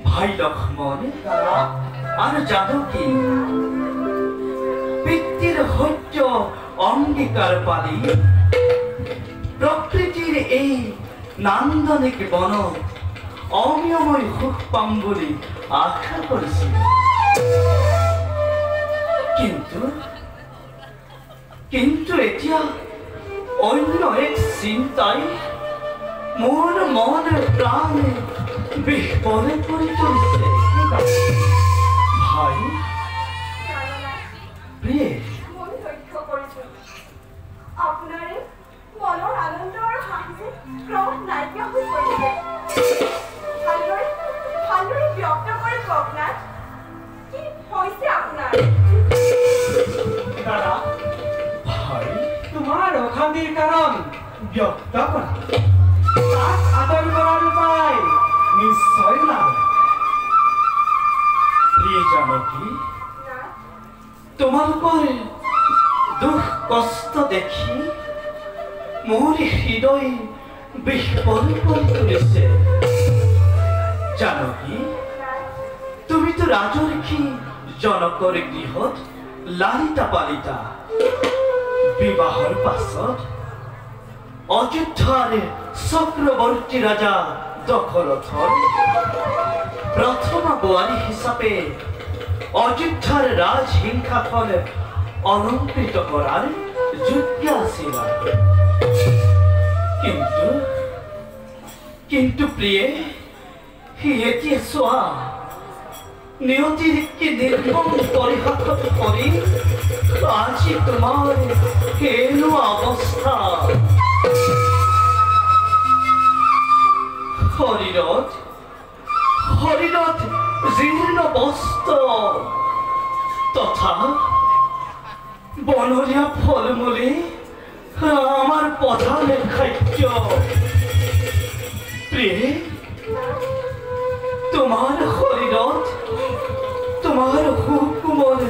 ভাই লক্ষ্মণ আৰ জানকী পিতৃৰ হইচ অঙ্গীকাৰ পালি প্ৰকৃতিৰ এই নান্দনিক বন অনিয়ময় সুখ পাম বুলি আশা কৰিছিল কিন্তু এতিয়া অন্য এক চিন্তাই মোৰ মন প্ৰাণ বিহ্বলে কৰি তুলিছে ভাই প্ৰিয়ে মই লক্ষ্য কৰিছো আপোনাৰে মনৰ আনন্দ আৰু হাঁহি ক্ৰম নাইকিয়া হৈ পৰিছে ভালদৰে ব্যক্ত কৰি কওক না কি হৈছে আপোনাৰ দাদা ভাই তোমাৰ অশান্তিৰ কাৰণ ব্যক্ত কৰা তাক আদৰ কৰাৰ উপায় নিশ্চয় ওলাব প্ৰিয়ে জানকী না তোমালোকৰ দুখ কষ্ট দেখি মোৰ হৃদয় বিহ্বল কৰি তুলিছে জানকী তুমিতো ৰাজৰ্ষি জনকৰ গৃহত লালিতা পালিতা বিবাহৰ পাছত অযোধ্যাৰ চক্ৰৱৰ্তী ৰাজা দশৰথৰ প্ৰথমা বোৱাৰী হিচাপে অযোধ্যাৰ ৰাজসিংহাসন অলংকৃত কৰাৰ যোগ্য আছিল কিন্তু প্ৰিয়ে এতিয়া চোৱা নিয়তিৰ কি নিৰ্মম পৰিহাসত কৰি আজি তোমাৰ এনো অৱস্থা শৰীৰত জীৰ্ণ বস্ত্ৰ তথা বনৰীয়া ফলমূলে আমাৰ প্ৰধান খাদ্য প্ৰিয়ে তোমাৰ শৰীৰত তোমাৰ সুকোমল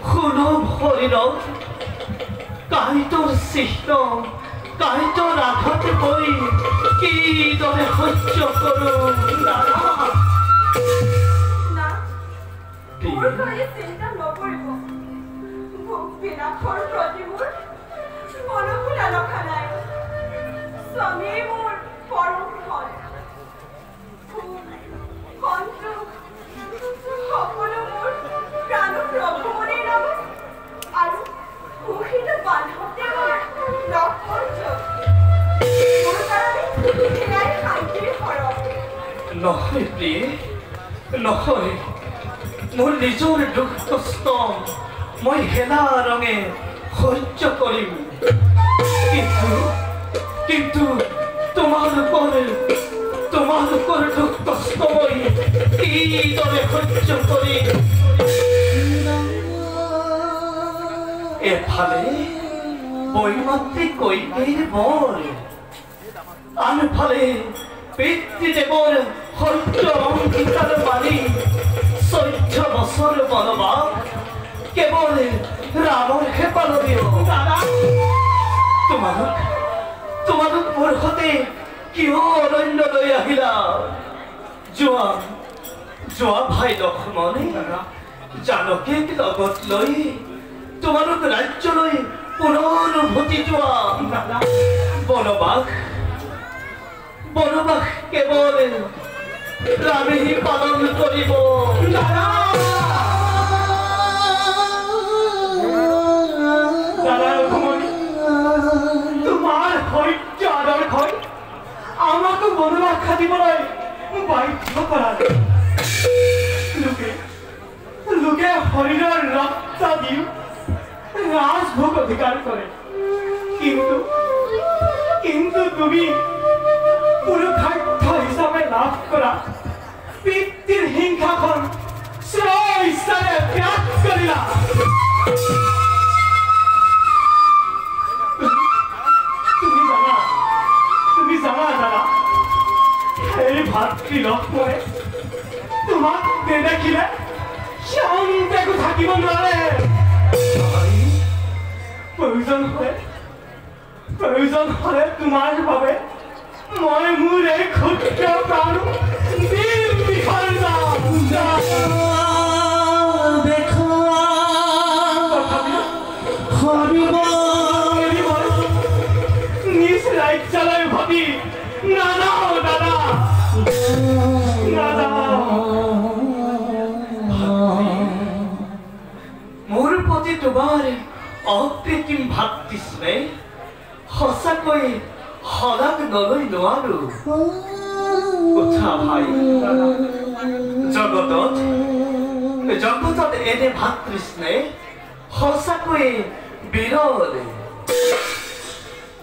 সুলভ শৰীৰত কাঁইটৰ চিহ্ন কাঁইটৰ আঘাত হৈ কিদৰে সহ্য কৰোঁ না মোৰ দৰে চিন্তা নকৰিব ভোগ বিনাশৰ প্ৰতি মোৰ অনুকূল আলসা নাই স্বামীয়ে মোৰ পৰম ধন সন্তোষ সকলো মোৰ প্ৰাণ প্ৰভুমণিৰ লগত আৰু সুখীত বান্ধৱতে মোৰ নকৰ্য মোৰ কাৰণে সেয়াই শান্তিৰ সৰহ নহয় প্ৰিয়ে নহয় মোৰ নিজৰ দুখ কষ্ট মই হেলা ৰঙে সহ্য কৰিম কিন্তু তোমালোকৰ দুখ কষ্ট মই কিদৰে সহ্য কৰিম এফালে বৈমাতৃ কৈকেয়ীৰ বৰ আনফালে পিতৃদেৱৰ সত্য অংগীকাৰ মানি 14 বছৰ বনবাস কেৱল ৰামৰ হেপালনীয় তোমালোক মোৰ সতে কিয় অৰণ্যলৈ আহিলা যোৱা ভাই লক্ষ্মণে জানকীক লগত লৈ তোমালোক ৰাজ্যলৈ পুনৰ উভতি যোৱা বনবাস কেৱল ৰামেই পালন কৰিব তোমাৰ সত্য আদৰ্শই আমাকো বনবাস খাটিবলৈ বাধ্য কৰালে লোকে শৰীৰৰ ৰক্ত দিও ৰাজভোগ অধিকাৰ কৰে কিন্তু তুমি পুৰুষাৰ্থ হিচাপে লাভ কৰা পিতৃৰ হিংসাখন স্ব ইচ্ছাৰে ত্যাগ কৰিলা তুমি জানা দাদা এই ভাতৃ লক্ষ্মণে তোমাক নেদেখিলে শান্তিকো থাকিব নোৱাৰে প্ৰয়োজন হলে তোমাৰ বাবে মই মোৰ এই ক্ষুদ্ৰ প্ৰাণ বিসৰ্জন নিজ ৰাজ্যালয় ভাবি নানা মোৰ প্ৰতি তোমাৰ অকৃত্ৰিম ভাতৃ স্নেহ সঁচাকৈ শলাগ নলৈ নোৱাৰো উঠা ভাই জগতত এনে ভাতৃ স্নেহ সঁচাকৈ বিৰল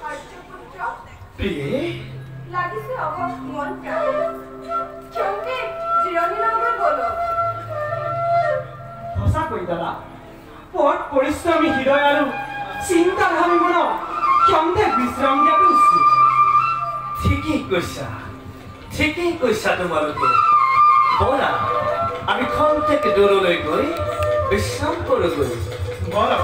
আৰ্যপুত্ৰ প্ৰিয়ে লাগিছে অভাৱ মন প্ৰাণ ক্ষন্তে জিৰণি লবলৈ বলো সঁচাকৈ দাদা পথ পৰিশ্ৰমী হৃদয় আৰু চিন্তাধাৰী মনক ক্ষন্তে বিশ্ৰাম দিয়াটো উচিত ঠিকেই কৈছা তোমালোকে ব'লা আমি খন্তেক দূৰলৈ গৈ বিশ্ৰাম কৰোঁগৈ বলক